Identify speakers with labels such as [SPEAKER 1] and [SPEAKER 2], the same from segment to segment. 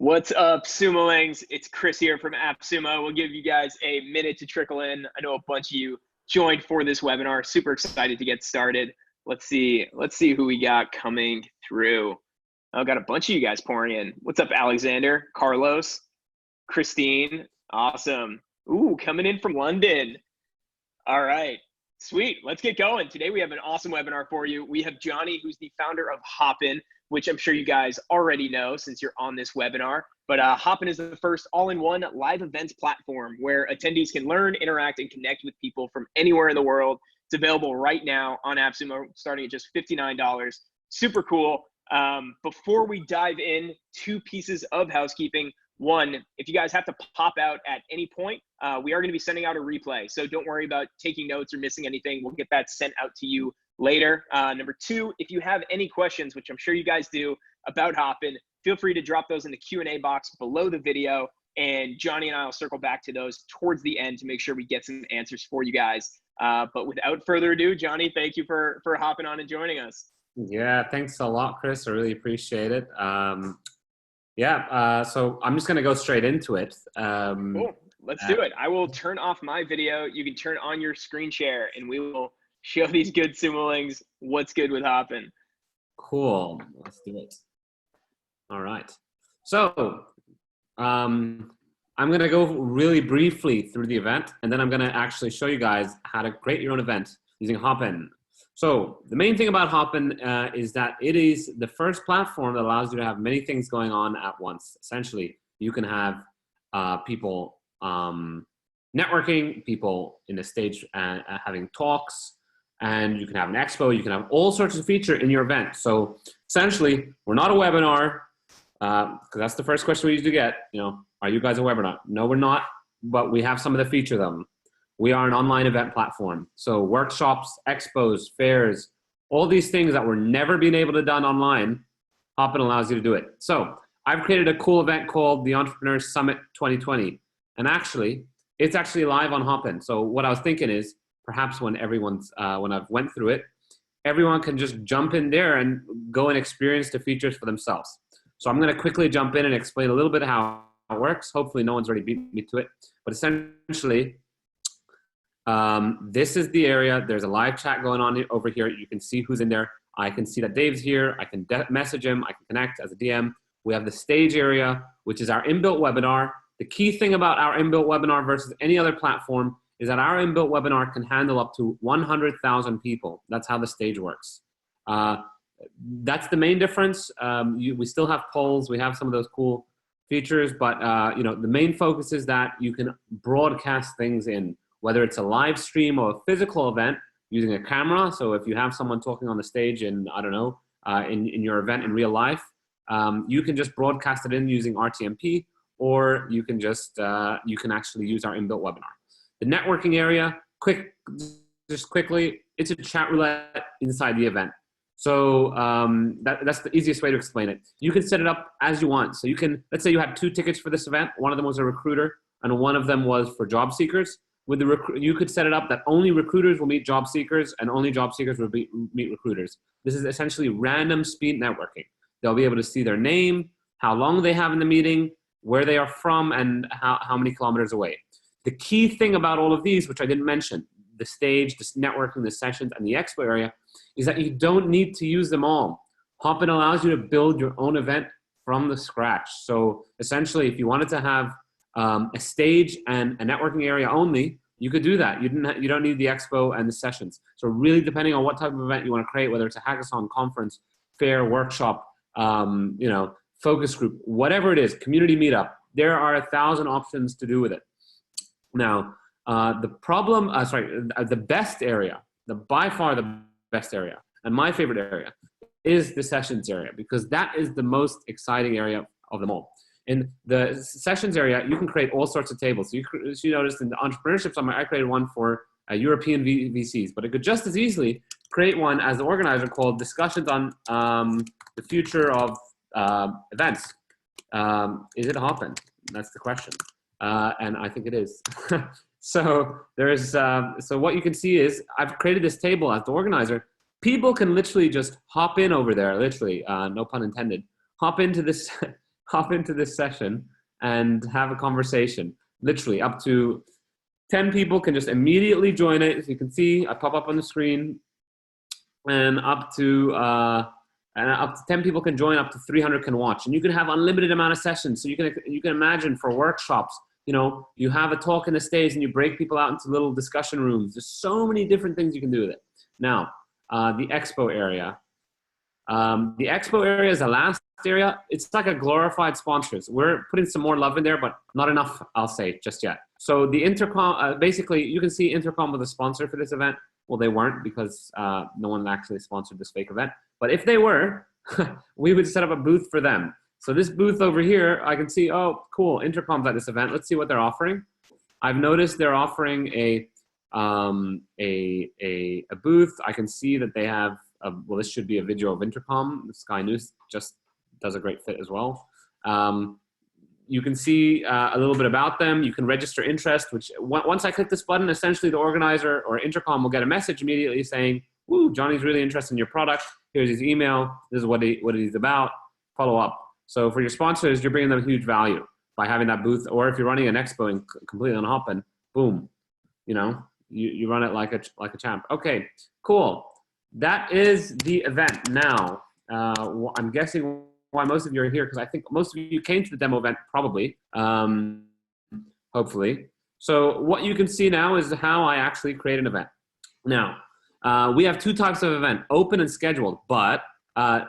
[SPEAKER 1] What's up, Sumolings? It's Chris here from AppSumo. We'll give you guys a minute to trickle in. I know a bunch of you joined for this webinar. Super excited to get started. Let's see who we got coming through. I've got a bunch of you guys pouring in. What's up, Alexander, Carlos, Christine? Awesome. Ooh, coming in from London. All right, sweet. Let's get going. Today we have an awesome webinar for you. We have Johnny, who's the founder of Hopin, which I'm sure you guys already know since you're on this webinar. But Hopin is the first all-in-one live events platform where attendees can learn, interact, and connect with people from anywhere in the world. It's available right now on AppSumo, starting at just $59. Super cool. Before we dive in, two pieces of housekeeping. One, if you guys have to pop out at any point, we are going to be sending out a replay. So don't worry about taking notes or missing anything. We'll get that sent out to you later. Number two, if you have any questions, which I'm sure you guys do, about Hopin, feel free to drop those in the Q&A box below the video, and Johnny and I will circle back to those towards the end to make sure we get some answers for you guys. But without further ado, Johnny, thank you for hopping on and joining us.
[SPEAKER 2] Yeah, thanks a lot, Chris. I really appreciate it. So I'm just going to go straight into it.
[SPEAKER 1] Cool. Let's do it. I will turn off my video. You can turn on your screen share, and we will show these good Sumolings what's good with Hopin.
[SPEAKER 2] Cool. Let's do it. All right. So I'm going to go really briefly through the event, and then I'm going to actually show you guys how to create your own event using Hopin. So the main thing about Hopin is that it is the first platform that allows you to have many things going on at once. Essentially, you can have people networking, people in the stage having talks, and you can have an expo. You can have all sorts of features in your event. So essentially, we're not a webinar, because that's the first question we usually get. You know, are you guys a webinar? No, we're not, but we have some of the features of them. We are an online event platform. So workshops, expos, fairs, all these things that were never being able to done online, Hopin allows you to do it. So I've created a cool event called the Entrepreneur Summit 2020. And actually, it's actually live on Hopin. So what I was thinking is perhaps when when I've went through it, everyone can just jump in there and go and experience the features for themselves. So I'm gonna quickly jump in and explain a little bit how it works. Hopefully no one's already beat me to it. But essentially, this is the area. There's a live chat going on over here. You can see who's in there. I can see that Dave's here. I can message him. I can connect as a DM. We have the stage area, which is our inbuilt webinar. The key thing about our inbuilt webinar versus any other platform is that our inbuilt webinar can handle up to 100,000 people. That's how the stage works. That's the main difference. We still have polls. We have some of those cool features, but the main focus is that you can broadcast things in, whether it's a live stream or a physical event using a camera. So if you have someone talking on the stage in, I don't know, in your event in real life, you can just broadcast it in using RTMP, or you can just, you can actually use our inbuilt webinar. The networking area, just quickly, it's a chat roulette inside the event. So that's the easiest way to explain it. You can set it up as you want. So you can, let's say you had 2 tickets for this event. One of them was a recruiter, and one of them was for job seekers. With you could set it up that only recruiters will meet job seekers and only job seekers will meet recruiters. This is essentially random speed networking. They'll be able to see their name, how long they have in the meeting, where they are from, and how many kilometers away. The key thing about all of these, which I didn't mention, the stage, the networking, the sessions, and the expo area, is that you don't need to use them all. Hopin allows you to build your own event from the scratch. So essentially, if you wanted to have a stage and a networking area only, you could do that. You don't need the expo and the sessions. So really, depending on what type of event you want to create, whether it's a hackathon, conference, fair, workshop, focus group, whatever it is, community meetup, there are 1,000 options to do with it. Now, the best area, by far the best area, and my favorite area, is the sessions area, because that is the most exciting area of them all. In the sessions area, you can create all sorts of tables. So you noticed in the entrepreneurship summit, I created one for European VCs, but I could just as easily create one as the organizer called Discussions on the Future of Events. Is it Hopin? That's the question. And I think it is. So so what you can see is I've created this table as the organizer. People can literally just hop in over there, literally, no pun intended, hop into this hop into this session and have a conversation. Literally up to 10 people can just immediately join it. As you can see, I pop up on the screen, and up to 10 people can join, up to 300 can watch, and you can have unlimited amount of sessions. So you can imagine for workshops, you know, you have a talk in the stage and you break people out into little discussion rooms. There's so many different things you can do with it. Now, the expo area. The expo area is the last area. It's like a glorified sponsors. We're putting some more love in there, but not enough, I'll say, just yet. So the intercom, basically, you can see Intercom was a sponsor for this event. Well, they weren't, because no one actually sponsored this fake event. But if they were, we would set up a booth for them. So this booth over here, I can see, oh, cool, Intercom's at this event. Let's see what they're offering. I've noticed they're offering a booth. I can see that they have, well, this should be a video of Intercom. Sky News just does a great fit as well. You can see a little bit about them. You can register interest, which once I click this button, essentially the organizer or Intercom will get a message immediately saying, "Ooh, Johnny's really interested in your product. Here's his email. This is what he's about. Follow up." So for your sponsors, you're bringing them huge value by having that booth. Or if you're running an expo and completely on Hopin, boom, you know, you run it like a champ. Okay, cool. That is the event. Now, I'm guessing why most of you are here, because I think most of you came to the demo event, probably, hopefully. So what you can see now is how I actually create an event. Now, we have two types of event, open and scheduled, but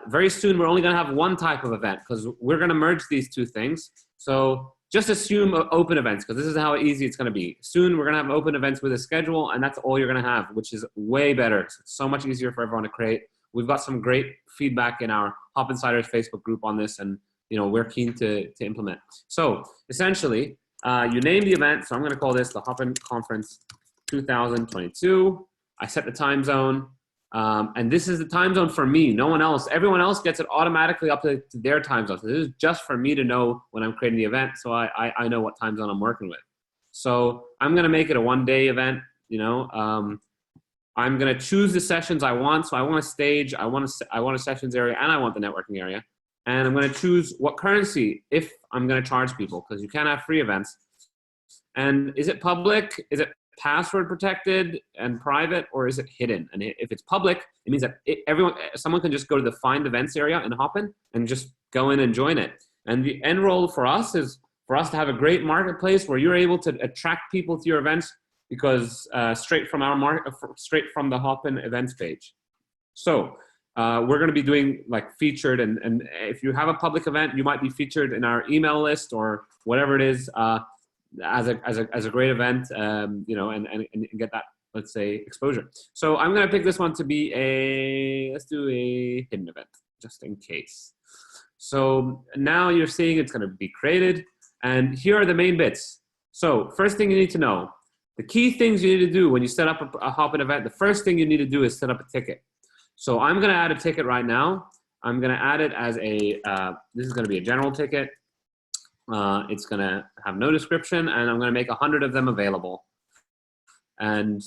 [SPEAKER 2] very soon we're only gonna have one type of event, because we're gonna merge these two things. So just assume open events, because this is how easy it's gonna be. Soon we're gonna have open events with a schedule, and that's all you're gonna have, which is way better. It's so much easier for everyone to create. We've got some great feedback in our Hop Insiders Facebook group on this, and you know, we're keen to implement. So essentially, you name the event. So I'm going to call this the Hopin Conference 2022. I set the time zone, and this is the time zone for me. No one else. Everyone else gets it automatically up to their time zone. So this is just for me to know when I'm creating the event, so I know what time zone I'm working with. So I'm going to make it a one-day event. You know. I'm going to choose the sessions I want. So I want a stage, I want a sessions area, and I want the networking area. And I'm going to choose what currency, if I'm going to charge people, because you can't have free events. And is it public? Is it password protected and private, or is it hidden? And if it's public, it means that someone can just go to the find events area in Hopin and just go in and join it. And the end role for us is for us to have a great marketplace where you're able to attract people to your events, because straight from the Hopin events page. So we're going to be doing like featured, and if you have a public event, you might be featured in our email list or whatever it is as a great event, you know, and get that, let's say, exposure. So I'm going to pick this one to be let's do a hidden event just in case. So now you're seeing it's going to be created, and here are the main bits. So first thing you need to know. The key things you need to do when you set up a Hopin event, the first thing you need to do is set up a ticket. So I'm going to add a ticket right now. I'm going to add it as this is going to be a general ticket. It's going to have no description, and I'm going to make 100 of them available. And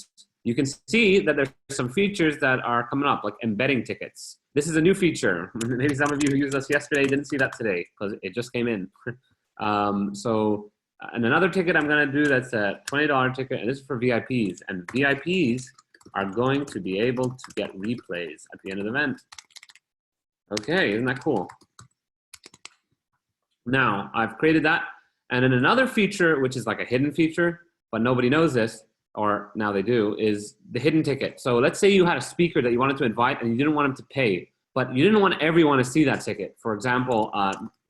[SPEAKER 2] you can see that there's some features that are coming up, like embedding tickets. This is a new feature. Maybe some of you who used us yesterday didn't see that today, because it just came in. And another ticket I'm going to do that's a $20 ticket, and this is for VIPs. And VIPs are going to be able to get replays at the end of the event. Okay, isn't that cool? Now, I've created that. And then another feature, which is like a hidden feature, but nobody knows this, or now they do, is the hidden ticket. So let's say you had a speaker that you wanted to invite and you didn't want him to pay, but you didn't want everyone to see that ticket. For example,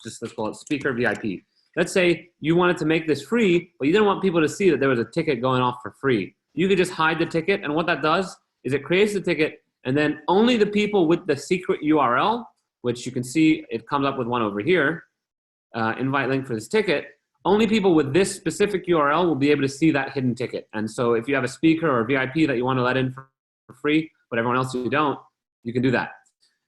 [SPEAKER 2] just let's call it speaker VIP. Let's say you wanted to make this free, but you didn't want people to see that there was a ticket going off for free. You could just hide the ticket, and what that does is it creates the ticket, and then only the people with the secret URL, which you can see it comes up with one over here, invite link for this ticket, only people with this specific URL will be able to see that hidden ticket. And so if you have a speaker or a VIP that you want to let in for free, but everyone else you don't, you can do that.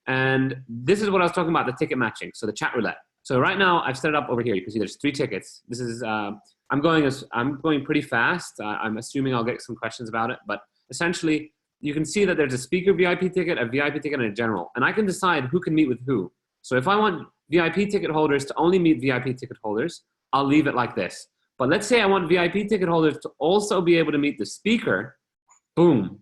[SPEAKER 2] And this is what I was talking about, the ticket matching, so the chat roulette. So right now I've set it up over here. You can see there's 3 tickets. This is I'm going pretty fast. I'm assuming I'll get some questions about it, but essentially you can see that there's a speaker VIP ticket, a VIP ticket, and a general. And I can decide who can meet with who. So if I want VIP ticket holders to only meet VIP ticket holders, I'll leave it like this. But let's say I want VIP ticket holders to also be able to meet the speaker. Boom.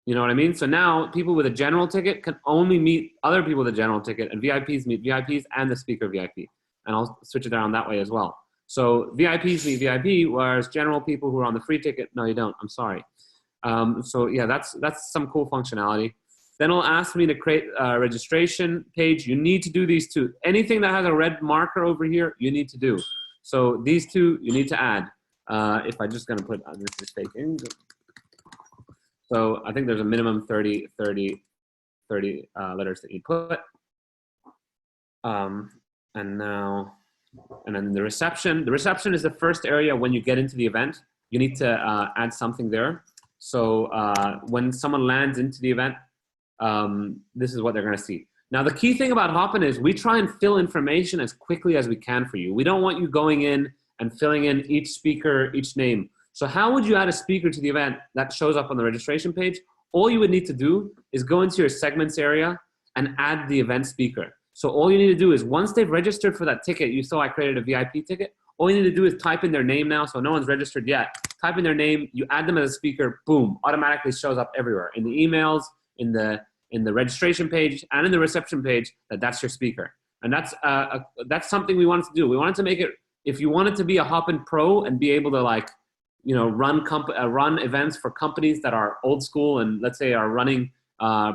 [SPEAKER 2] You know what I mean? So now people with a general ticket can only meet other people with a general ticket, and VIPs meet VIPs and the speaker VIP. And I'll switch it around that way as well. So VIPs meet VIP, whereas general people who are on the free ticket, no, you don't. I'm sorry. So yeah, that's some cool functionality. Then it'll ask me to create a registration page. You need to do these two. Anything that has a red marker over here, you need to do. So these two, you need to add. If I'm just gonna put, this is faking. So I think there's a minimum 30 letters that you put. And then the reception. The reception is the first area when you get into the event. You need to add something there. So when someone lands into the event, this is what they're gonna see. Now the key thing about Hopin is we try and fill information as quickly as we can for you. We don't want you going in and filling in each speaker, each name. So how would you add a speaker to the event that shows up on the registration page? All you would need to do is go into your segments area and add the event speaker. So all you need to do is once they've registered for that ticket, you saw I created a VIP ticket, all you need to do is type in their name now, so no one's registered yet. Type in their name, you add them as a speaker, boom, automatically shows up everywhere. In the emails, in the registration page, and in the reception page, that's your speaker. And that's something we wanted to do. We wanted to make it, if you wanted to be a Hopin Pro and be able to like, you know, run events for companies that are old school and let's say are running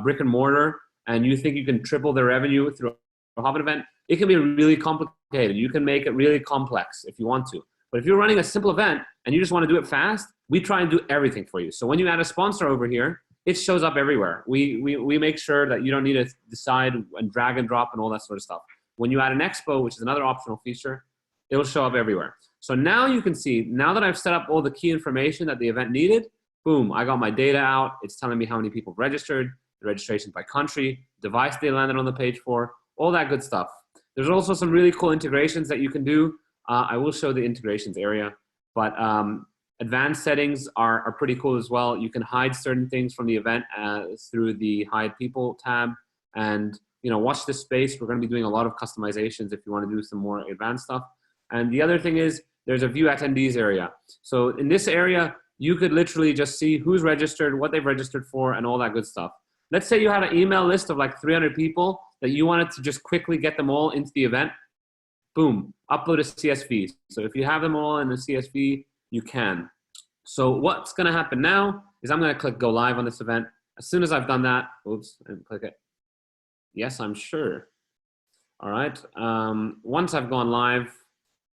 [SPEAKER 2] brick and mortar, and you think you can triple their revenue through a Hopin event, it can be really complicated. You can make it really complex if you want to. But if you're running a simple event and you just want to do it fast, we try and do everything for you. So when you add a sponsor over here, it shows up everywhere. We make sure that you don't need to decide and drag and drop and all that sort of stuff. When you add an expo, which is another optional feature, it'll show up everywhere. So now you can see, now that I've set up all the key information that the event needed, boom, I got my data out. It's telling me how many people registered, the registrations by country, device they landed on the page for, all that good stuff. There's also some really cool integrations that you can do. I will show the integrations area, but advanced settings are pretty cool as well. You can hide certain things from the event through the hide people tab, and you know, watch this space. We're going to be doing a lot of customizations if you want to do some more advanced stuff. And the other thing is there's a view attendees area. So in this area, you could literally just see who's registered, what they've registered for, and all that good stuff. Let's say you had an email list of like 300 people that you wanted to just quickly get them all into the event. Boom, upload a CSV. So if you have them all in a CSV, you can. So what's gonna happen now is I'm gonna click go live on this event. As soon as I've done that, oops, and click it. Yes, I'm sure. All right, once I've gone live,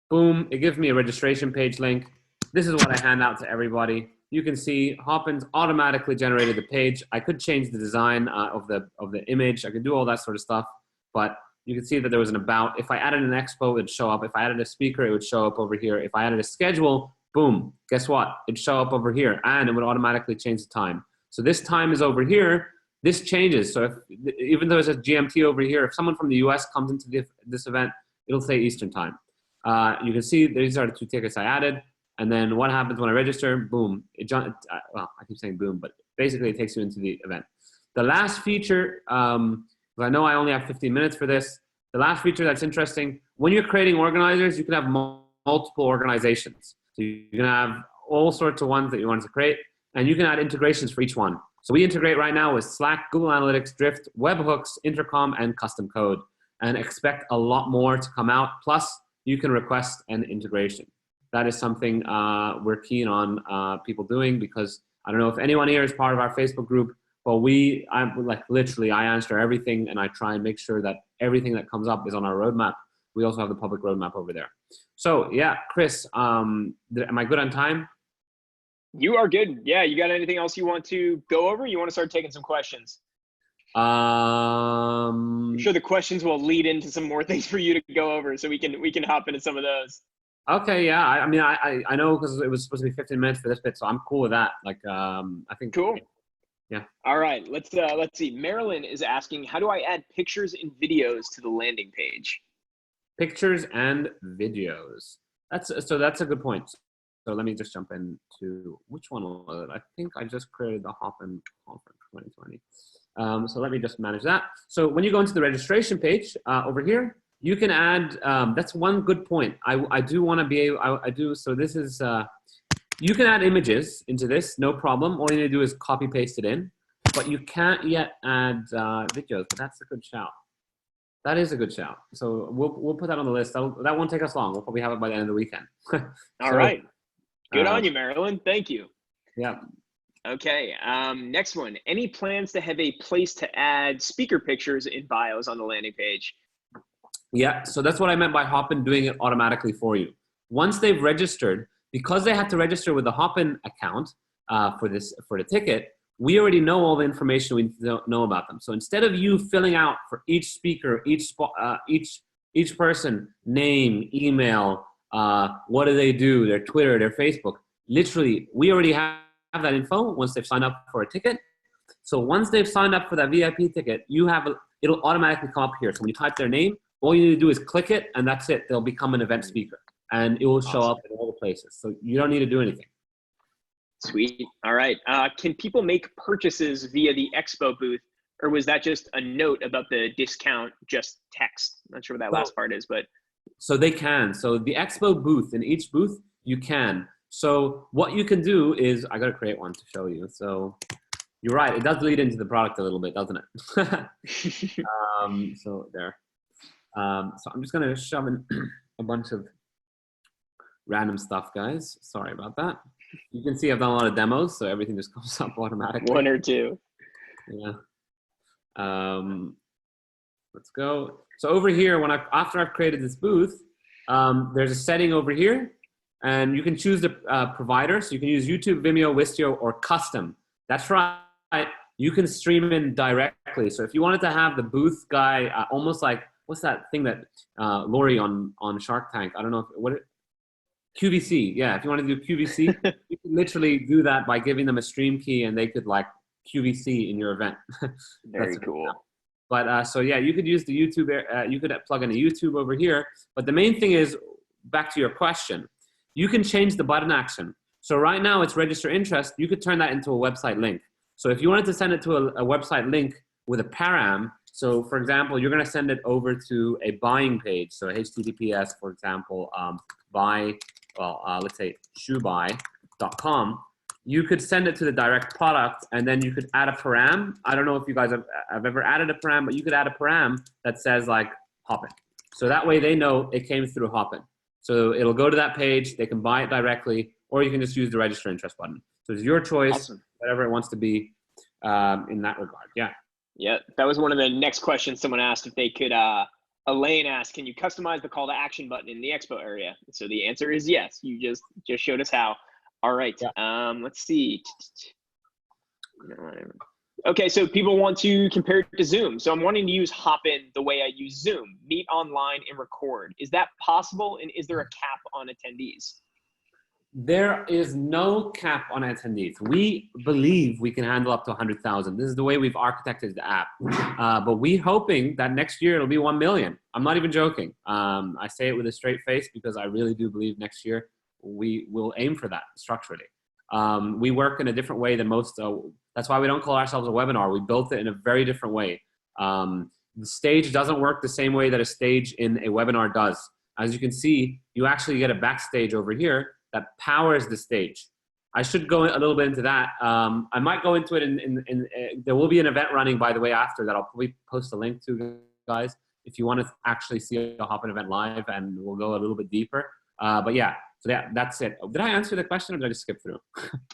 [SPEAKER 2] boom, it gives me a registration page link. This is what I hand out to everybody. You can see Hopin's automatically generated the page. I could change the design of the image. I could do all that sort of stuff, but you can see that there was an about. If I added an expo, it would show up. If I added a speaker, it would show up over here. If I added a schedule, boom, guess what? It'd show up over here, and it would automatically change the time. So this time is over here. This changes. So even though there's a GMT over here, if someone from the US comes into this event, it'll say Eastern time. You can see these are the two tickets I added. And then what happens when I register? Boom. Well, I keep saying boom, but basically it takes you into the event. The last feature, I know I only have 15 minutes for this. The last feature that's interesting, when you're creating organizers, you can have multiple organizations. So you can have all sorts of ones that you want to create, and you can add integrations for each one. So we integrate right now with Slack, Google Analytics, Drift, webhooks, Intercom, and custom code, and expect a lot more to come out. Plus, you can request an integration. That is something we're keen on people doing, because I don't know if anyone here is part of our Facebook group, but I'm like literally, I answer everything and I try and make sure that everything that comes up is on our roadmap. We also have the public roadmap over there. So yeah, Chris, am I good on time?
[SPEAKER 1] You are good. Yeah, you got anything else you want to go over? You want to start taking some questions? I'm sure the questions will lead into some more things for you to go over, so we can hop into some of those.
[SPEAKER 2] Okay, yeah. I mean, I know, because it was supposed to be 15 minutes for this bit, so I'm cool with that. Like, I think.
[SPEAKER 1] Cool.
[SPEAKER 2] Yeah.
[SPEAKER 1] All right. Let's see. Marilyn is asking, how do I add pictures and videos to the landing page?
[SPEAKER 2] Pictures and videos. That's a good point. So let me just jump into, which one was it? I think I just created the Hopin Conference 2020. So let me just manage that. So when you go into the registration page over here, You can add, that's one good point. I do want to be able, I do, so this is, you can add images into this, no problem. All you need to do is copy paste it in, but you can't yet add videos, but that's a good shout. That is a good shout. So we'll put that on the list. That won't take us long. We'll probably have it by the end of the weekend.
[SPEAKER 1] All right. Good on you, Marilyn. Thank you.
[SPEAKER 2] Yeah.
[SPEAKER 1] Okay. Next one. Any plans to have a place to add speaker pictures in bios on the landing page?
[SPEAKER 2] Yeah. So that's what I meant by Hopin doing it automatically for you. Once they've registered, because they had to register with the Hopin account for the ticket, we already know all the information we need to know about them. So instead of you filling out for each speaker, each person, name, email, what do they do, their Twitter, their Facebook, literally, we already have that info once they've signed up for a ticket. So once they've signed up for that VIP ticket, it'll automatically come up here. So when you type their name, all you need to do is click it, and that's it. They'll become an event speaker, and it will show up in all the places. So you don't need to do anything.
[SPEAKER 1] Sweet. All right. Can people make purchases via the expo booth, or was that just a note about the discount, just text? I'm not sure what that last part is, but.
[SPEAKER 2] So they can. So the expo booth, in each booth, you can. So what you can do is, I got to create one to show you. So you're right. It does lead into the product a little bit, doesn't it? So there. So I'm just going to shove in a bunch of random stuff, guys. Sorry about that. You can see I've done a lot of demos, so everything just comes up automatically.
[SPEAKER 1] One or two.
[SPEAKER 2] Yeah. Let's go. So over here, after I've created this booth, there's a setting over here, and you can choose the provider. So you can use YouTube, Vimeo, Wistia, or custom. That's right. You can stream in directly. So if you wanted to have the booth guy, almost like, what's that thing that Lori on Shark Tank? I don't know QVC. Yeah, if you want to do QVC, you can literally do that by giving them a stream key, and they could like QVC in your event.
[SPEAKER 1] Very cool.
[SPEAKER 2] But so yeah, you could use the YouTube. You could plug in a YouTube over here. But the main thing is, back to your question, you can change the button action. So right now it's register interest. You could turn that into a website link. So if you wanted to send it to a website link with a param, so for example, you're going to send it over to a buying page. So HTTPS, for example, let's say shoebuy.com. You could send it to the direct product, and then you could add a param. I don't know if you guys have ever added a param, but you could add a param that says like Hopin. So that way they know it came through Hopin. So it'll go to that page, they can buy it directly, or you can just use the register interest button. So it's your choice, awesome. Whatever it wants to be in that regard. Yeah.
[SPEAKER 1] Yeah, that was one of the next questions someone asked if they could. Elaine asked, can you customize the call to action button in the expo area? So the answer is yes. You just showed us how. All right. Yeah. Let's see. Okay, so people want to compare it to Zoom. So I'm wanting to use Hopin the way I use Zoom, meet online and record. Is that possible? And is there a cap on attendees?
[SPEAKER 2] There is no cap on attendees. We believe we can handle up to 100,000. This is the way we've architected the app. But we're hoping that next year it'll be 1 million. I'm not even joking. I say it with a straight face because I really do believe next year we will aim for that structurally. We work in a different way than most. That's why we don't call ourselves a webinar. We built it in a very different way. The stage doesn't work the same way that a stage in a webinar does. As you can see, you actually get a backstage over here that powers the stage. I should go a little bit into that. I might go into it there will be an event running, by the way, after that. I'll probably post a link to, guys, if you want to actually see a Hopin event live, and we'll go a little bit deeper. But yeah, so that's it. Did I answer the question, or did I just skip through?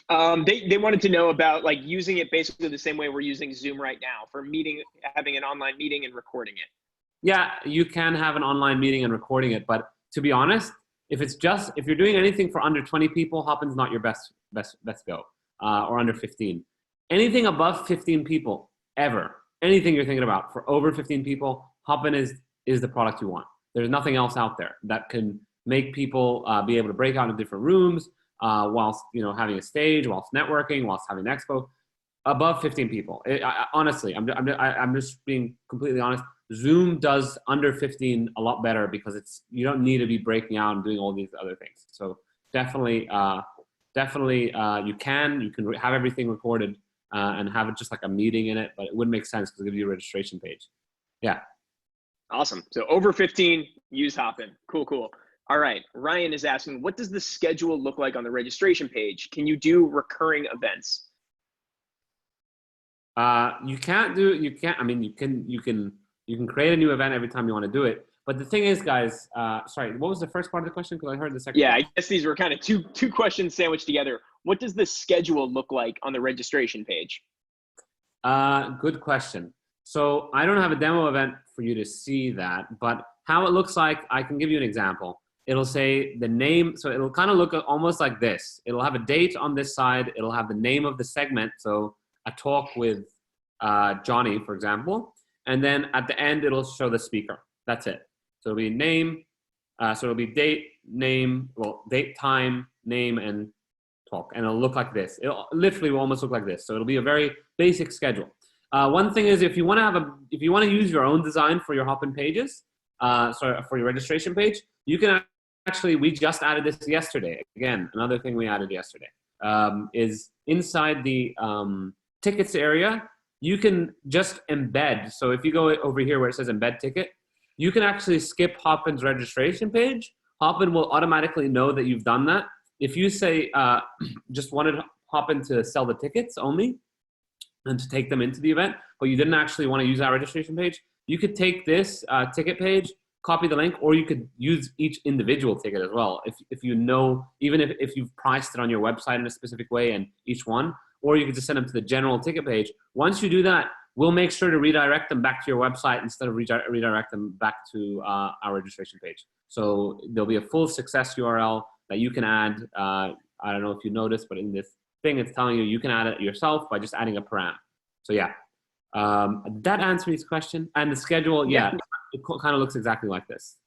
[SPEAKER 1] They wanted to know about like using it basically the same way we're using Zoom right now for having an online meeting and recording it. Yeah,
[SPEAKER 2] you can have an online meeting and recording it, but to be honest, if you're doing anything for under 20 people, Hopin's not your best go, or under 15. Anything above 15 people, anything you're thinking about for over 15 people, Hopin is the product you want. There's nothing else out there that can make people be able to break out into different rooms whilst having a stage, whilst networking, whilst having an expo. Above 15 people, honestly, I'm just being completely honest. Zoom does under 15 a lot better because you don't need to be breaking out and doing all these other things. So definitely you can have everything recorded and have it just like a meeting in it, but it wouldn't make sense because it gives you a registration page. Yeah.
[SPEAKER 1] Awesome. So over 15, use Hopin. Cool, cool. All right. Ryan is asking, what does the schedule look like on the registration page? Can you do recurring events?
[SPEAKER 2] You can't do, you can't, I mean, you can create a new event every time you want to do it. But the thing is, guys, sorry, what was the first part of the question? Because I heard the second
[SPEAKER 1] Yeah,
[SPEAKER 2] part.
[SPEAKER 1] I guess these were kind of two questions sandwiched together. What does the schedule look like on the registration page?
[SPEAKER 2] Good question. So I don't have a demo event for you to see that, but how it looks like, I can give you an example. It'll say the name, so it'll kind of look almost like this. It'll have a date on this side. It'll have the name of the segment, so a talk with Johnny, for example. And then at the end, it'll show the speaker. That's it. So it'll be name, so it'll be date, name, well, date, time, name, and talk. And it'll look like this. It'll literally will almost look like this. So it'll be a very basic schedule. One thing is, if you want to use your own design for your Hopin pages, sorry, for your registration page, you can actually, we just added this yesterday. Again, another thing we added yesterday is inside the tickets area, you can just embed. So if you go over here where it says embed ticket, you can actually skip Hopin's registration page. Hopin will automatically know that you've done that. If you say just wanted Hopin to sell the tickets only and to take them into the event, but you didn't actually want to use our registration page, you could take this ticket page, copy the link, or you could use each individual ticket as well. If you know, even if you've priced it on your website in a specific way and each one, or you could just send them to the general ticket page. Once you do that, we'll make sure to redirect them back to your website instead of redirect them back to our registration page. So there'll be a full success URL that you can add. I don't know if you noticed, but in this thing, it's telling you can add it yourself by just adding a param. So yeah, that answers his question. And the schedule, yeah, it kind of looks exactly like this.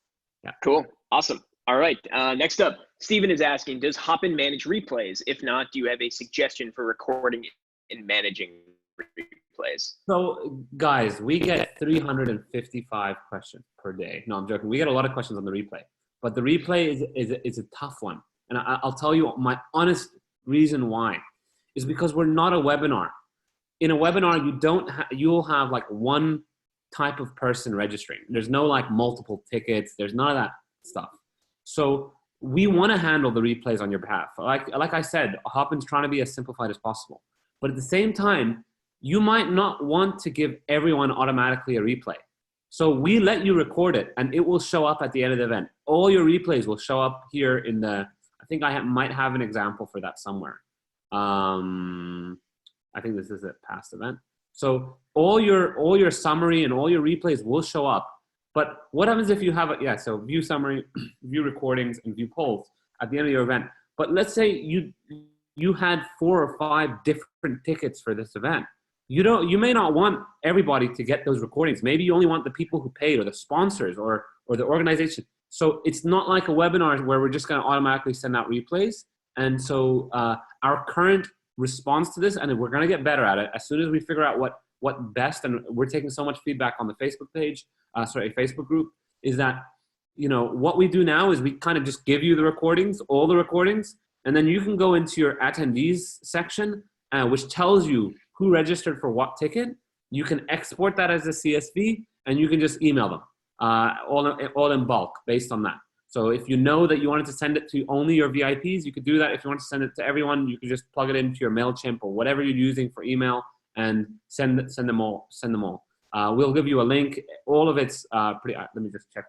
[SPEAKER 2] Yeah.
[SPEAKER 1] Cool. Awesome. All right. Next up, Steven is asking, does Hopin manage replays? If not, do you have a suggestion for recording and managing replays?
[SPEAKER 2] So guys, we get 355 questions per day. No, I'm joking. We get a lot of questions on the replay, but the replay is a tough one. And I'll tell you my honest reason why is because we're not a webinar. In a webinar, you'll have like one type of person registering. There's no like multiple tickets. There's none of that stuff. So we want to handle the replays on your behalf. Like I said, Hopin's trying to be as simplified as possible. But at the same time, you might not want to give everyone automatically a replay. So we let you record it and it will show up at the end of the event. All your replays will show up here in the, I think I might have an example for that somewhere. I think this is a past event. So all your summary and all your replays will show up. But what happens if you have so view summary, view recordings, and view polls at the end of your event. But let's say you had 4 or 5 different tickets for this event. You may not want everybody to get those recordings. Maybe you only want the people who paid or the sponsors or the organization. So it's not like a webinar where we're just going to automatically send out replays. And so our current response to this, and we're going to get better at it as soon as we figure out what best, and we're taking so much feedback on the Facebook page, Facebook group, is that, what we do now is we kind of just give you the recordings, all the recordings, and then you can go into your attendees section, which tells you who registered for what ticket. You can export that as a CSV, and you can just email them all in bulk based on that. So if you know that you wanted to send it to only your VIPs, you could do that. If you want to send it to everyone, you could just plug it into your MailChimp or whatever you're using for email and send them all. We'll give you a link. All of it's pretty, let me just check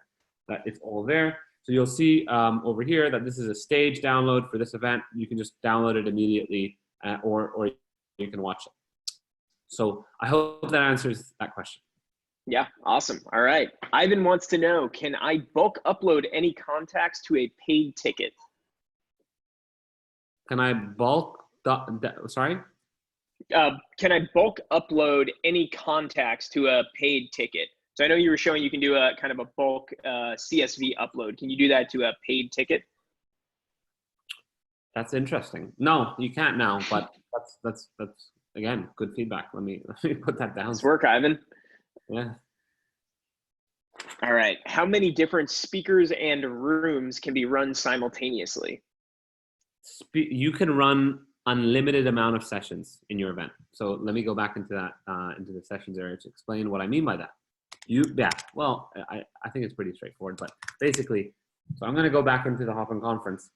[SPEAKER 2] that it's all there. So you'll see over here that this is a stage download for this event. You can just download it immediately or you can watch it. So I hope that answers that question.
[SPEAKER 1] Yeah, awesome. All right. Ivan wants to know, can I bulk upload any contacts to a paid ticket?
[SPEAKER 2] Can I bulk, sorry?
[SPEAKER 1] Can I bulk upload any contacts to a paid ticket? So I know you were showing you can do a kind of a bulk CSV upload. Can you do that to a paid ticket?
[SPEAKER 2] That's interesting. No, you can't now, but that's again, good feedback. Let me put that down.
[SPEAKER 1] Nice work, Ivan.
[SPEAKER 2] Yeah.
[SPEAKER 1] All right. How many different speakers and rooms can be run simultaneously?
[SPEAKER 2] You can run unlimited amount of sessions in your event. So let me go back into that, into the sessions area to explain what I mean by that. Yeah, well, I think it's pretty straightforward, but basically, so I'm going to go back into the Hopin conference.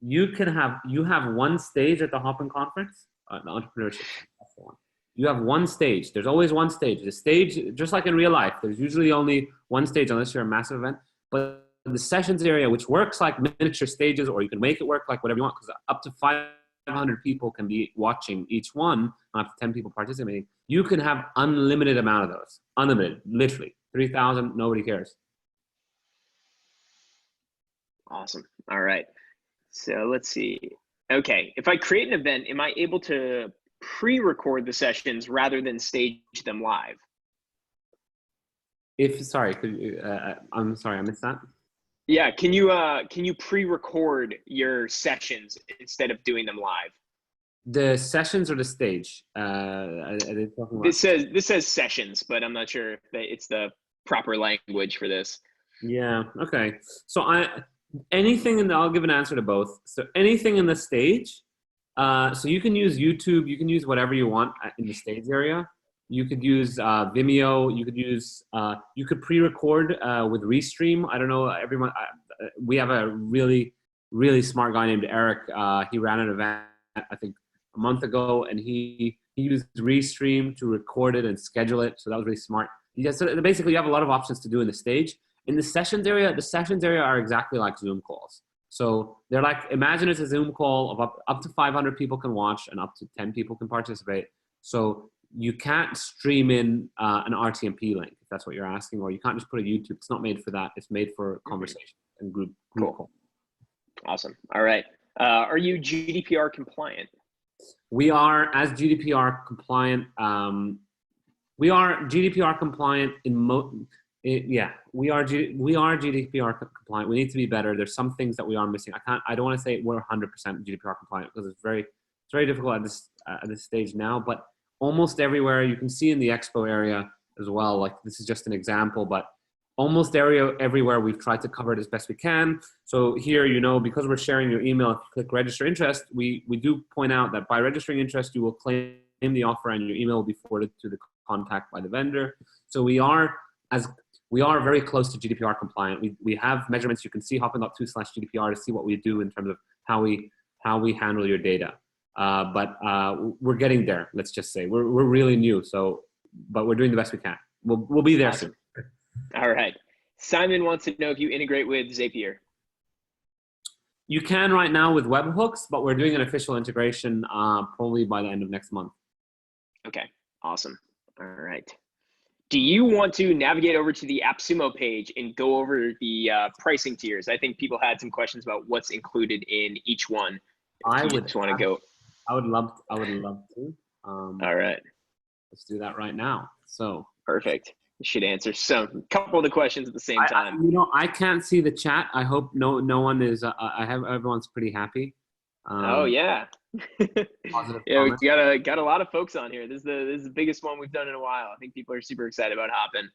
[SPEAKER 2] You have one stage at the Hopin conference, the entrepreneurship. That's the one. You have one stage. There's always one stage. The stage, just like in real life, there's usually only one stage unless you're a massive event. But the sessions area, which works like miniature stages, or you can make it work like whatever you want, because up to 500 people can be watching each one, up to 10 people participating. You can have unlimited amount of those. Unlimited, literally. 3,000, nobody cares.
[SPEAKER 1] Awesome. All right. So let's see. Okay. If I create an event, am I able to pre-record the sessions rather than stage them live?
[SPEAKER 2] Sorry, I'm sorry, I missed that.
[SPEAKER 1] Yeah. Can you pre-record your sessions instead of doing them live?
[SPEAKER 2] The sessions or the stage? Are they talking about?
[SPEAKER 1] This says sessions, but I'm not sure if it's the proper language for this.
[SPEAKER 2] Yeah. Okay. So I'll give an answer to both. So anything in the stage. So you can use YouTube. You can use whatever you want in the stage area. You could use Vimeo. You could pre-record with Restream. I don't know. Everyone. We have a really, really smart guy named Eric. He ran an event, I think, a month ago, and he used Restream to record it and schedule it. So that was really smart. Yeah, so basically you have a lot of options to do in the stage. In the sessions area are exactly like Zoom calls. So they're like, imagine it's a Zoom call of up to 500 people can watch and up to 10 people can participate. So you can't stream in an RTMP link, if that's what you're asking, or you can't just put a YouTube. It's not made for that. It's made for conversation and group call.
[SPEAKER 1] Awesome. All right. Are you GDPR compliant?
[SPEAKER 2] We are, as GDPR compliant. We are GDPR compliant yeah, we are GDPR compliant. We need to be better. There's some things that we are missing. I don't want to say we're 100% GDPR compliant because it's very difficult at this stage now. But almost everywhere, you can see in the expo area as well. Like, this is just an example, but almost everywhere we've tried to cover it as best we can. So here, because we're sharing your email, if you click register interest, we do point out that by registering interest, you will claim the offer and your email will be forwarded to the contact by the vendor. So we are very close to GDPR compliant. We have measurements. You can see hopin.to/GDPR to see what we do in terms of how we handle your data. But we're getting there. Let's just say we're really new. But we're doing the best we can. We'll be there soon.
[SPEAKER 1] All right. Simon wants to know if you integrate with Zapier.
[SPEAKER 2] You can right now with webhooks, but we're doing an official integration probably by the end of next month.
[SPEAKER 1] Okay. Awesome. All right. Do you want to navigate over to the AppSumo page and go over the pricing tiers? I think people had some questions about what's included in each one. I would
[SPEAKER 2] love to.
[SPEAKER 1] All right.
[SPEAKER 2] Let's do that right now. So
[SPEAKER 1] perfect. You should answer a couple of the questions at the same time.
[SPEAKER 2] I can't see the chat. I hope no one is. Everyone's pretty happy.
[SPEAKER 1] Oh yeah. Yeah, we got a lot of folks on here. This is the biggest one we've done in a while. I think people are super excited about Hopin.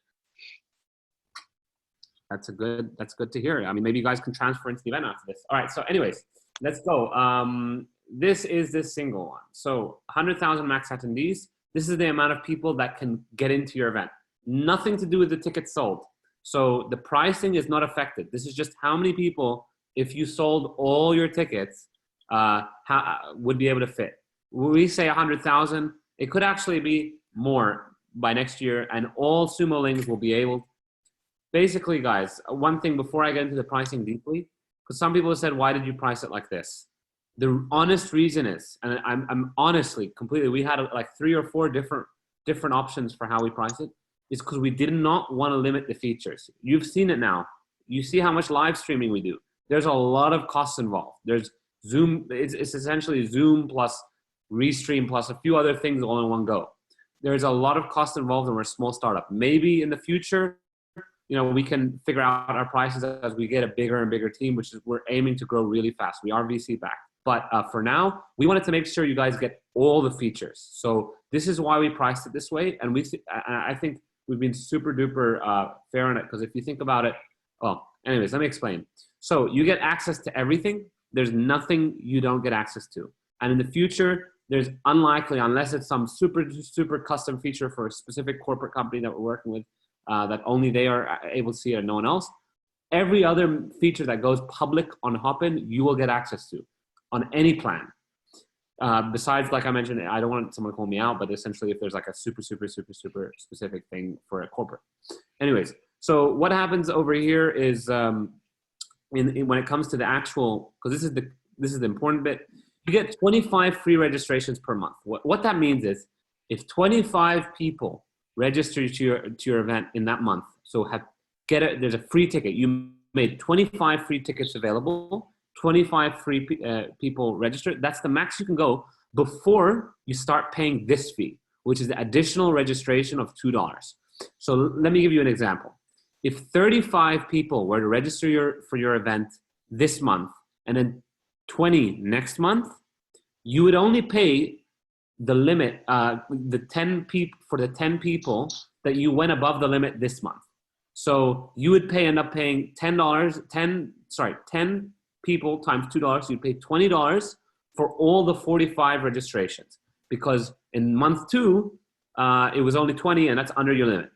[SPEAKER 2] That's good to hear. I mean, maybe you guys can transfer into the event after this. All right. So, anyways, let's go. This is the single one. So, 100,000 max attendees. This is the amount of people that can get into your event. Nothing to do with the tickets sold. So the pricing is not affected. This is just how many people, if you sold all your tickets, would be able to fit. When we say 100,000, it could actually be more by next year, and all Sumolings will be able. Basically, guys, one thing before I get into the pricing deeply, because some people have said, why did you price it like this? The honest reason is, and I'm honestly, completely, we had like 3 or 4 different options for how we price it, is because we did not want to limit the features. You've seen it now. You see how much live streaming we do. There's a lot of costs involved. There's Zoom, it's essentially Zoom plus Restream plus a few other things all in one go. There's a lot of cost involved and we're a small startup. Maybe in the future, we can figure out our prices as we get a bigger and bigger team, which is we're aiming to grow really fast. We are VC backed. But for now, we wanted to make sure you guys get all the features. So this is why we priced it this way. And I think we've been super duper fair on it, because if you think about it, well, anyways, let me explain. So you get access to everything. There's nothing you don't get access to. And in the future, there's unlikely, unless it's some super custom feature for a specific corporate company that we're working with, that only they are able to see and no one else. Every other feature that goes public on Hopin, you will get access to on any plan. Besides, like I mentioned, I don't want someone to call me out, but essentially if there's like a super specific thing for a corporate. Anyways, so what happens over here is when it comes to the actual, because this is the important bit, you get 25 free registrations per month. What that means is if 25 people register to your event in that month, so there's a free ticket. You made 25 free tickets available, 25 free people registered. That's the max you can go before you start paying this fee, which is the additional registration of $2. So let me give you an example. If 35 people were to register for your event this month and then 20 next month, you would only pay the limit, the 10 people that you went above the limit this month. So you would end up paying $10, 10 people times $2, so you'd pay $20 for all the 45 registrations, because in month 2, it was only 20 and that's under your limit.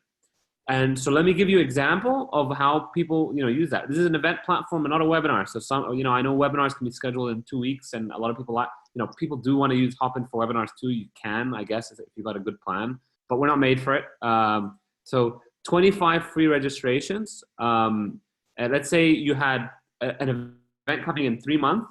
[SPEAKER 2] And so let me give you an example of how people, use that. This is an event platform and not a webinar. So I know webinars can be scheduled in 2 weeks, and a lot of people, people do want to use Hopin for webinars too. You can, I guess, if you've got a good plan, but we're not made for it. So 25 free registrations. And let's say you had an event coming in 3 months.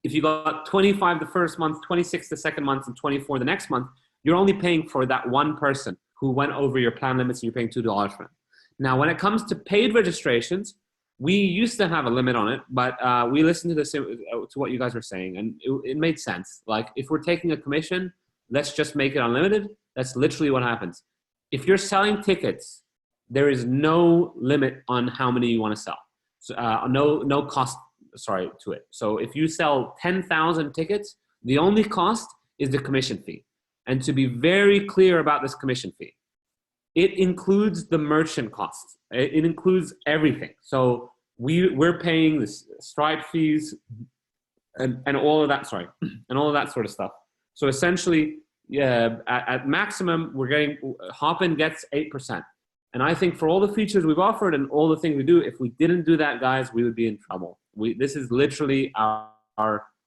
[SPEAKER 2] If you got 25 the first month, 26 the second month, and 24 the next month, you're only paying for that one person who went over your plan limits, and you're paying $2 for it. Now, when it comes to paid registrations, we used to have a limit on it, but we listened to what you guys were saying, and it made sense. Like, if we're taking a commission, let's just make it unlimited. That's literally what happens. If you're selling tickets, there is no limit on how many you want to sell. So, no cost, to it. So if you sell 10,000 tickets, the only cost is the commission fee. And to be very clear about this commission fee, it includes the merchant costs. It includes everything. So we're paying the Stripe fees and all of that, and all of that sort of stuff. So essentially, at maximum, Hopin gets 8%. And I think for all the features we've offered and all the things we do, if we didn't do that, guys, we would be in trouble. This is literally our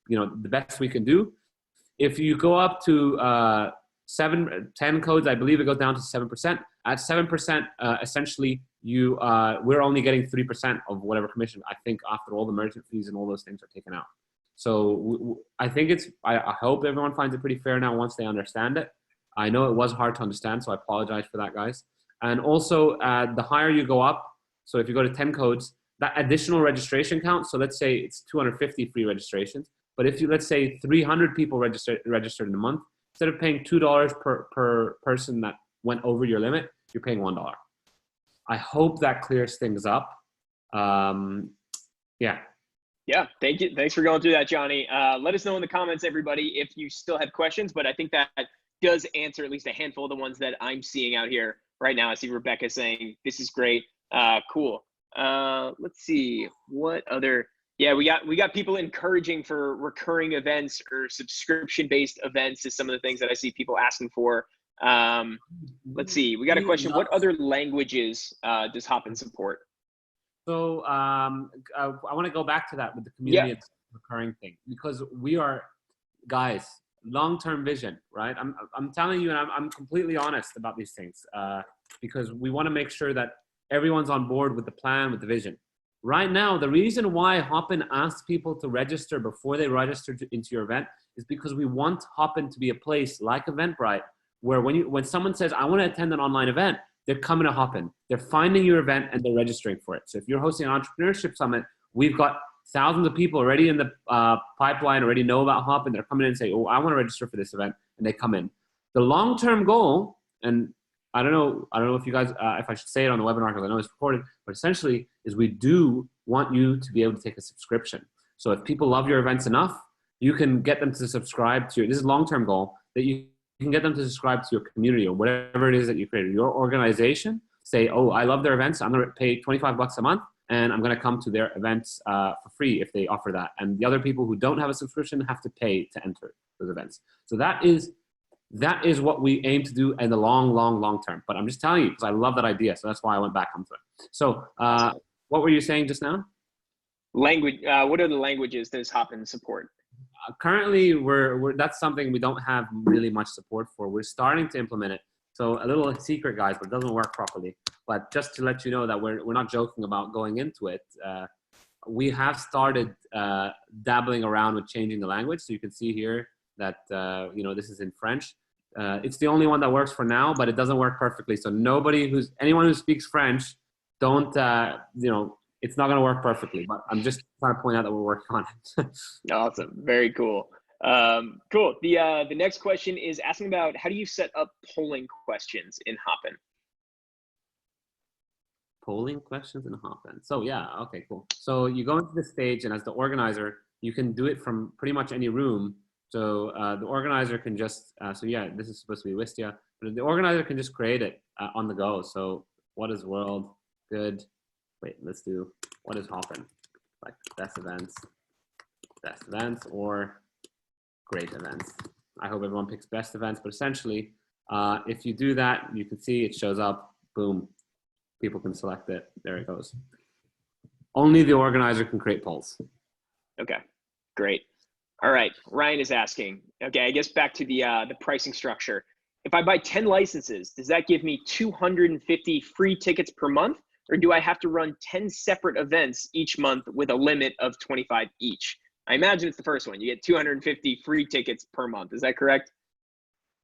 [SPEAKER 2] the best we can do. If you go up to 10 codes, I believe it goes down to 7%. At 7%, essentially, we're only getting 3% of whatever commission, I think, after all the merchant fees and all those things are taken out. So I think I hope everyone finds it pretty fair now once they understand it. I know it was hard to understand, so I apologize for that, guys. And also, the higher you go up, so if you go to 10 codes, that additional registration count, so let's say it's 250 free registrations, but if let's say 300 people registered in a month, instead of paying $2 per person that went over your limit, you're paying $1. I hope that clears things up. Yeah.
[SPEAKER 1] Yeah, thank you. Thanks for going through that, Johnny. Let us know in the comments, everybody, if you still have questions, but I think that does answer at least a handful of the ones that I'm seeing out here right now. I see Rebecca saying, this is great. Cool. Let's see what other, yeah, we got people encouraging for recurring events or subscription-based events is some of the things that I see people asking for. Let's see, we got a question. What other languages does Hopin support?
[SPEAKER 2] So I want to go back to that with the community and recurring thing, because we are, guys, long-term vision, right? I'm telling you, and I'm completely honest about these things, because we want to make sure that everyone's on board with the plan, with the vision. Right now, the reason why Hopin asks people to register before they register into your event is because we want Hopin to be a place like Eventbrite, where when someone says, I want to attend an online event, they're coming to Hopin. They're finding your event and they're registering for it. So if you're hosting an entrepreneurship summit, we've got thousands of people already in the pipeline, already know about Hopin. They're coming in and say, oh, I want to register for this event, and they come in. The long-term goal, and I don't know if you guys, if I should say it on the webinar because I know it's recorded, but essentially is we do want you to be able to take a subscription. So if people love your events enough, you can get them to subscribe to this is long-term goal, that you can get them to subscribe to your community or whatever it is that you created. Your organization, say, oh, I love their events. I'm going to pay $25 a month and I'm going to come to their events for free if they offer that. And the other people who don't have a subscription have to pay to enter those events. So that is That is what we aim to do in the long term. But I'm just telling you because I love that idea. So that's why I went back onto it. So what were you saying just now?
[SPEAKER 1] Language. What are the languages does Hopin support?
[SPEAKER 2] Currently, that's something we don't have really much support for. We're starting to implement it. So a little secret, guys, but it doesn't work properly. But just to let you know that we're not joking about going into it. We have started dabbling around with changing the language. So you can see here that this is in French. It's the only one that works for now, but it doesn't work perfectly. So anyone who speaks French, don't it's not going to work perfectly. But I'm just trying to point out that we're working on it.
[SPEAKER 1] Awesome, very cool. Cool. The next question is asking about how do you set up polling questions in Hopin?
[SPEAKER 2] Polling questions in Hopin. So yeah, okay, cool. So you go into the stage, and as the organizer, you can do it from pretty much any room. So the organizer can just, this is supposed to be Wistia, but the organizer can just create it on the go. So what is world good? Wait, let's do, what is Hopin? Like best events, or great events. I hope everyone picks best events, but essentially, if you do that, you can see it shows up, boom. People can select it. There it goes. Only the organizer can create polls.
[SPEAKER 1] Okay, great. All right, Ryan is asking, okay, I guess back to the pricing structure. If I buy 10 licenses, does that give me 250 free tickets per month? Or do I have to run 10 separate events each month with a limit of 25 each? I imagine it's the first one. You get 250 free tickets per month. Is that correct?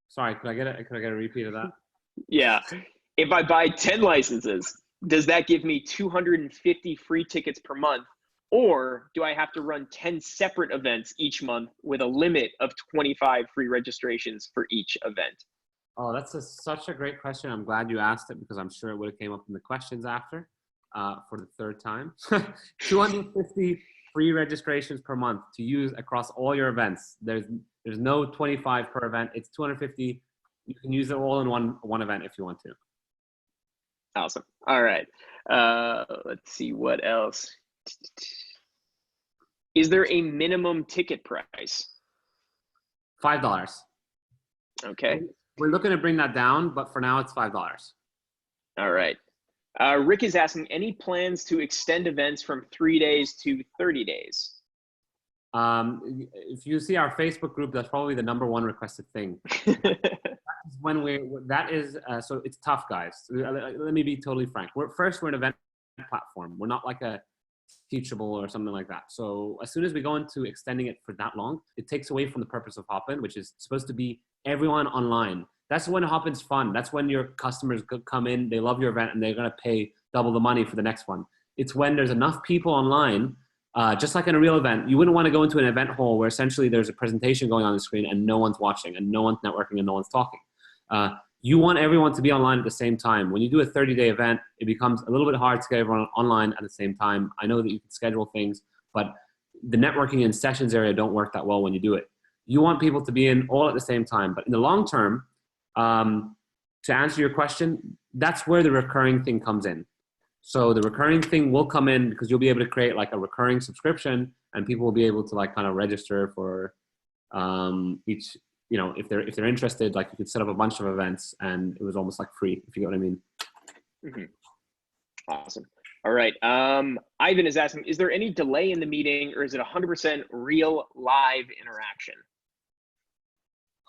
[SPEAKER 2] Sorry, could I get a repeat of that?
[SPEAKER 1] Yeah. If I buy 10 licenses, does that give me 250 free tickets per month? Or do I have to run 10 separate events each month with a limit of 25 free registrations for each event?
[SPEAKER 2] Oh, that's such a great question. I'm glad you asked it because I'm sure it would have came up in the questions after for the third time. 250 free registrations per month to use across all your events. There's no 25 per event. It's 250. You can use it all in one event if you want to.
[SPEAKER 1] Awesome. All right. Let's see what else. Is there a minimum ticket price?
[SPEAKER 2] $5.
[SPEAKER 1] Okay.
[SPEAKER 2] We're looking to bring that down, but for now it's $5.
[SPEAKER 1] All right. Rick is asking, any plans to extend events from 3 days to 30 days?
[SPEAKER 2] If you see our Facebook group, that's probably the #1 requested thing. So it's tough, guys. Let me be totally frank. We're an event platform. We're not like a Teachable or something like that. So as soon as we go into extending it for that long, it takes away from the purpose of Hopin, which is supposed to be everyone online. That's when Hopin's fun. That's when your customers come in, they love your event, and they're going to pay double the money for the next one. It's when there's enough people online, just like in a real event. You wouldn't want to go into an event hall where essentially there's a presentation going on the screen and no one's watching and no one's networking and no one's talking. You want everyone to be online at the same time. When you do a 30-day event, it becomes a little bit hard to get everyone online at the same time. I know that you can schedule things, but the networking and sessions area don't work that well when you do it. You want people to be in all at the same time. But in the long term, to answer your question, that's where the recurring thing comes in. So the recurring thing will come in because you'll be able to create like a recurring subscription, and people will be able to like kind of register for each. You know, if they're interested, like you could set up a bunch of events and it was almost like free, if you get what I mean.
[SPEAKER 1] Mm-hmm. Awesome. All right. Ivan is asking, is there any delay in the meeting or is it 100% real live interaction?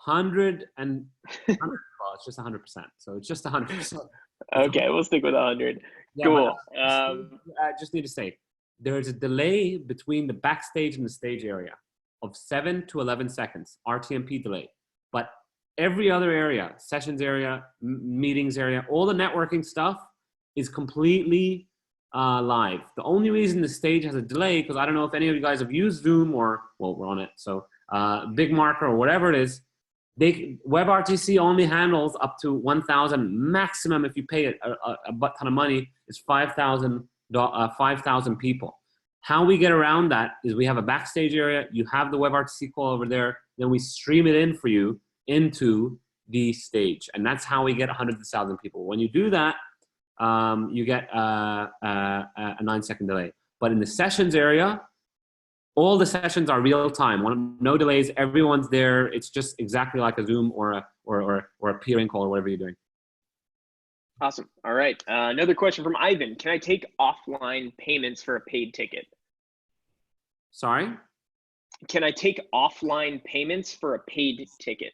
[SPEAKER 2] 100 and 100, well, it's just 100%. So it's just 100%.
[SPEAKER 1] Okay, we'll stick with 100. Yeah, cool.
[SPEAKER 2] I just need to say, there's a delay between the backstage and the stage area of 7 to 11 seconds, RTMP delay. But every other area, sessions area, meetings area, all the networking stuff is completely live. The only reason the stage has a delay, because I don't know if any of you guys have used Zoom or, well, we're on it, so Big Marker or whatever it is, WebRTC only handles up to 1,000 maximum. If you pay a butt ton of money, it's 5,000 people. How we get around that is we have a backstage area. You have the WebRTC call over there. Then we stream it in for you into the stage. And that's how we get hundreds of thousands of people. When you do that, you get a 9-second delay. But in the sessions area, all the sessions are real time, no delays. Everyone's there. It's just exactly like a Zoom or a peering call or whatever you're doing.
[SPEAKER 1] Awesome. All right. Another question from Ivan. Can I take offline payments for a paid ticket?
[SPEAKER 2] Sorry?
[SPEAKER 1] Can I take offline payments for a paid ticket?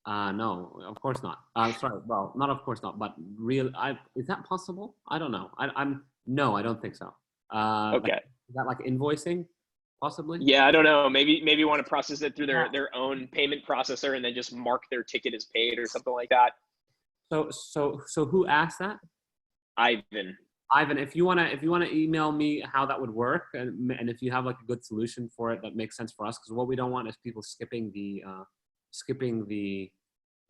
[SPEAKER 2] No, of course not. Sorry. Well, not of course not, but is that possible? I don't know. No, I don't think so.
[SPEAKER 1] Okay.
[SPEAKER 2] Is that like invoicing? Possibly?
[SPEAKER 1] Yeah, I don't know. Maybe you want to process it through their own payment processor and then just mark their ticket as paid or something like that.
[SPEAKER 2] So who asked that?
[SPEAKER 1] Ivan.
[SPEAKER 2] Ivan, if you wanna email me how that would work, and if you have like a good solution for it that makes sense for us, because what we don't want is people skipping the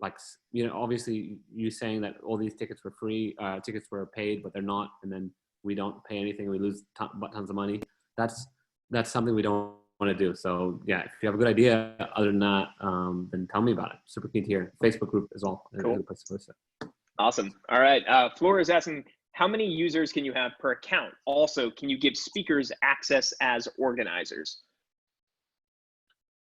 [SPEAKER 2] like, you know, obviously you saying that all these tickets were free, tickets were paid, but they're not, and then we don't pay anything, we lose tons of money. That's something we don't want to do. So yeah, if you have a good idea other than that, then tell me about it. Super keen to hear. Facebook group is all.
[SPEAKER 1] Cool. Awesome. All right. Flora is asking, how many users can you have per account? Also, can you give speakers access as organizers?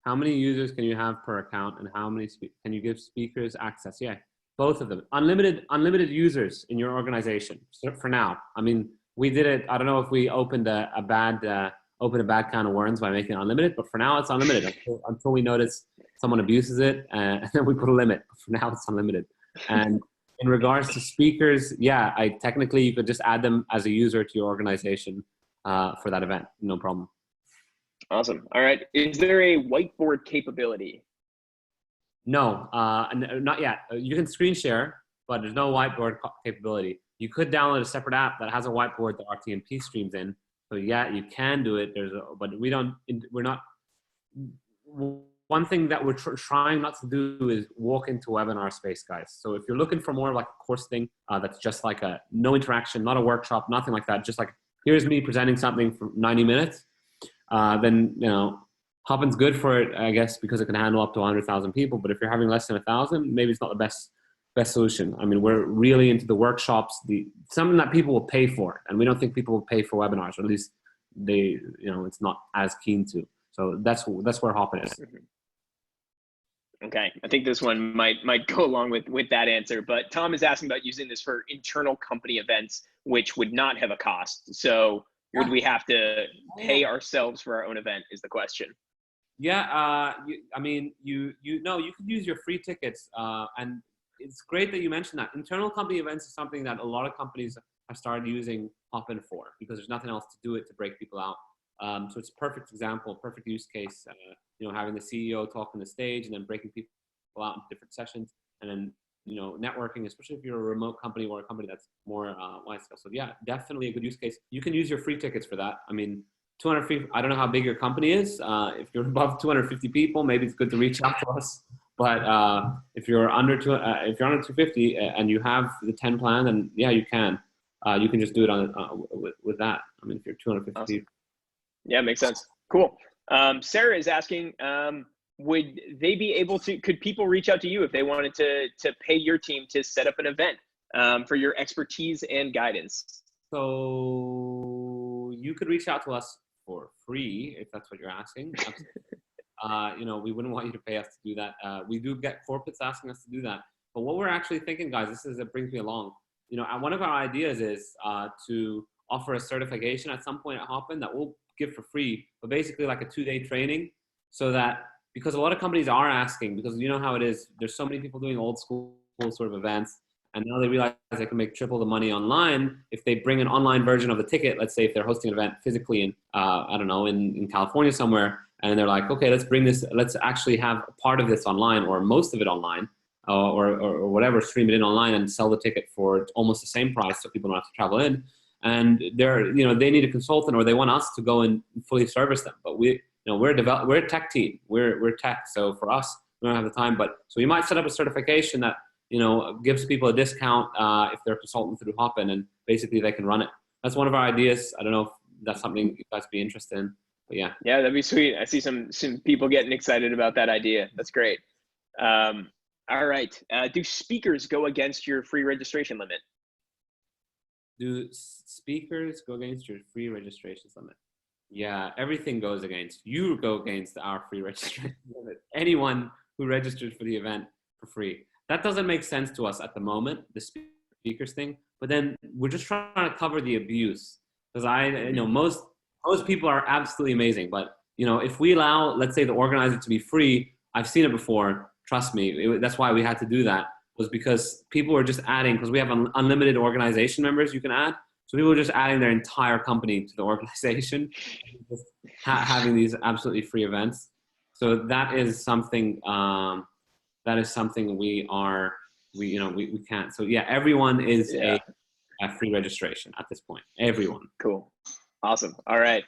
[SPEAKER 2] How many users can you have per account, and how many can you give speakers access? Yeah, both of them. Unlimited users in your organization. So for now, I mean, we did it. I don't know if we opened a bad can of worms by making it unlimited, but for now it's unlimited until we notice someone abuses it, and then we put a limit. For now, it's unlimited. And in regards to speakers, yeah, technically you could just add them as a user to your organization for that event. No problem.
[SPEAKER 1] Awesome. All right. Is there a whiteboard capability?
[SPEAKER 2] No, not yet. You can screen share, but there's no whiteboard capability. You could download a separate app that has a whiteboard that RTMP streams in. So yeah, you can do it. But we're not. One thing that we're trying not to do is walk into webinar space, guys. So if you're looking for more like a course thing that's just like no interaction, not a workshop, nothing like that, just like here's me presenting something for 90 minutes, then, you know, Hopin's good for it, I guess, because it can handle up to 100,000 people. But if you're having less than 1,000, maybe it's not the best solution. I mean, we're really into the workshops, something that people will pay for, and we don't think people will pay for webinars, or at least they, you know, it's not as keen to. So that's where Hopin is.
[SPEAKER 1] Okay, I think this one might go along with that answer. But Tom is asking about using this for internal company events, which would not have a cost. So would we have to pay ourselves for our own event? Is the question.
[SPEAKER 2] Yeah, I mean, you could use your free tickets, and it's great that you mentioned that. Internal company events is something that a lot of companies have started using Hopin for, because there's nothing else to do it to break people out. So it's a perfect example, perfect use case. You know, having the CEO talk on the stage and then breaking people out into different sessions, and then, you know, networking, especially if you're a remote company or a company that's more wide scale. So yeah, definitely a good use case. You can use your free tickets for that. I mean, 250. I don't know how big your company is. If you're above 250 people, maybe it's good to reach out to us. But if you're under 250 and you have the 10 plan, then yeah, you can. You can just do it on with that. I mean, if you're 250
[SPEAKER 1] awesome.
[SPEAKER 2] people.
[SPEAKER 1] Yeah, makes sense. Cool. Sarah is asking, would they be able to? Could people reach out to you if they wanted to pay your team to set up an event for your expertise and guidance?
[SPEAKER 2] So you could reach out to us for free if that's what you're asking. You know, we wouldn't want you to pay us to do that. We do get corporates asking us to do that. But what we're actually thinking, guys, it brings me along. You know, one of our ideas is to offer a certification at some point at Hopin that we'll give for free, but basically like a 2-day training, so that, because a lot of companies are asking, because you know how it is, there's so many people doing old school sort of events, and now they realize they can make triple the money online if they bring an online version of the ticket. Let's say if they're hosting an event physically in, I don't know, in California somewhere, and they're like, okay, let's actually have part of this online, or most of it online, or whatever, stream it in online and sell the ticket for almost the same price, so people don't have to travel in. And you know, they need a consultant, or they want us to go and fully service them. But we're a tech team. We're tech. So for us, we don't have the time. But so we might set up a certification that, you know, gives people a discount if they're a consultant through Hopin, and basically they can run it. That's one of our ideas. I don't know if that's something you guys be interested in, but yeah.
[SPEAKER 1] Yeah, that'd be sweet. I see some people getting excited about that idea. That's great. All right. Do speakers go against your free registration limit?
[SPEAKER 2] Do speakers go against your free registrations limit? Yeah, everything goes against. You go against our free registration limit. Anyone who registered for the event for free. That doesn't make sense to us at the moment, the speakers thing. But then we're just trying to cover the abuse. Because most people are absolutely amazing. But, if we allow, let's say, the organizer to be free, I've seen it before. Trust me. That's why we had to do that, was because people were just adding, because we have unlimited organization members you can add. So people are just adding their entire company to the organization, just having these absolutely free events. So that is something we can't. So yeah, everyone is a free registration at this point. Everyone.
[SPEAKER 1] Cool. Awesome. All right.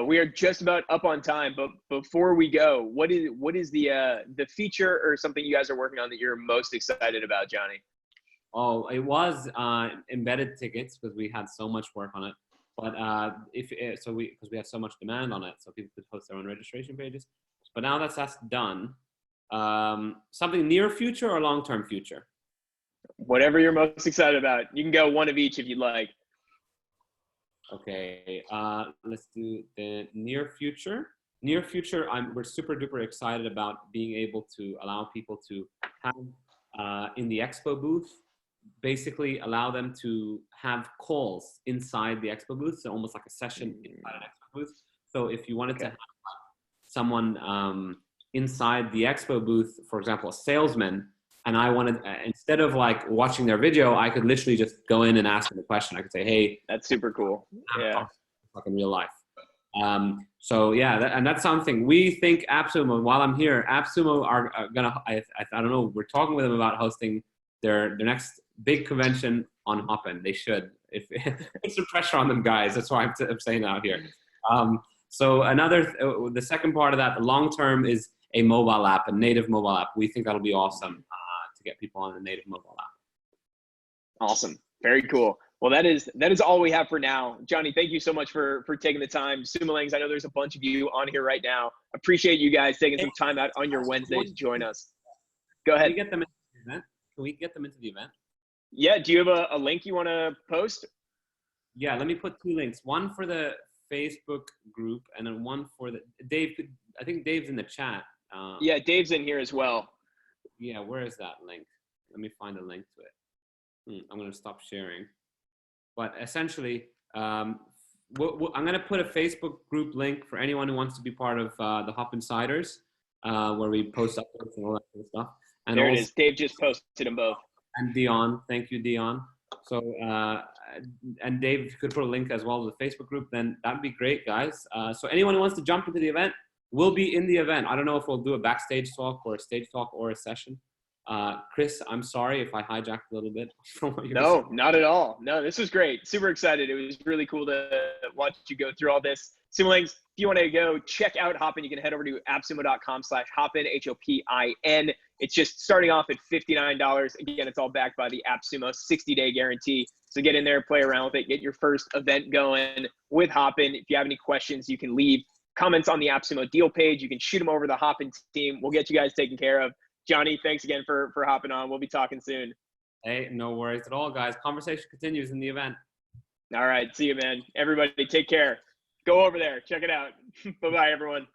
[SPEAKER 1] We are just about up on time, but before we go, what is the feature or something you guys are working on that you're most excited about, Johnny?
[SPEAKER 2] Oh, it was embedded tickets, because we had so much work on it. But because we have so much demand on it, so people could host their own registration pages. But now that's done. Something near future or long-term future?
[SPEAKER 1] Whatever you're most excited about. You can go one of each if you'd like.
[SPEAKER 2] Okay, let's do the near future. Near future, we're super duper excited about being able to allow people to have in the expo booth, basically allow them to have calls inside the expo booth, so almost like a session inside an expo booth. So if you wanted to have someone inside the expo booth, for example, a salesman, and I wanted, instead of like watching their video, I could literally just go in and ask them a question. I could say, hey,
[SPEAKER 1] that's super cool. Yeah.
[SPEAKER 2] Like in real life. So yeah, and that's something we think AppSumo, while I'm here, AppSumo are gonna, I don't know, we're talking with them about hosting their next big convention on Hopin. They should. If it's some pressure on them, guys. That's why I'm saying out here. So the second part of that, long term, is a mobile app, a native mobile app. We think that'll be awesome to get people on a native mobile app.
[SPEAKER 1] Awesome. Very cool. Well, that is all we have for now. Johnny, thank you so much for taking the time. Sumolangs, I know there's a bunch of you on here right now. Appreciate you guys taking some time out on your Wednesday to join us. Go ahead.
[SPEAKER 2] Can we get them into the event? Can we get them into the event?
[SPEAKER 1] Yeah. Do you have a link you want to post?
[SPEAKER 2] Yeah. Let me put two links. One for the Facebook group, and then one for the Dave. I think Dave's in the chat.
[SPEAKER 1] Yeah, Dave's in here as well.
[SPEAKER 2] Yeah. Where is that link? Let me find a link to it. I'm going to stop sharing. But essentially, I'm going to put a Facebook group link for anyone who wants to be part of the Hop Insiders, where we post updates and all that kind of stuff. And
[SPEAKER 1] there it is. Dave just posted them both.
[SPEAKER 2] And Dion, thank you, Dion. So, and Dave, if you could put a link as well to the Facebook group, then that'd be great, guys. So anyone who wants to jump into the event will be in the event. I don't know if we'll do a backstage talk or a stage talk or a session. Chris, I'm sorry if I hijacked a little bit from what you were saying.
[SPEAKER 1] Not at all. No, this was great. Super excited. It was really cool to watch you go through all this. Sumolangs, if you want to go check out Hopin, you can head over to appsumo.com/Hopin, Hopin. It's just starting off at $59. Again, it's all backed by the AppSumo 60-day guarantee. So get in there, play around with it, get your first event going with Hopin. If you have any questions, you can leave comments on the AppSumo deal page. You can shoot them over to the Hopin team. We'll get you guys taken care of. Johnny, thanks again for hopping on. We'll be talking soon.
[SPEAKER 2] Hey, no worries at all, guys. Conversation continues in the event.
[SPEAKER 1] All right. See you, man. Everybody take care. Go over there. Check it out. Bye-bye, everyone.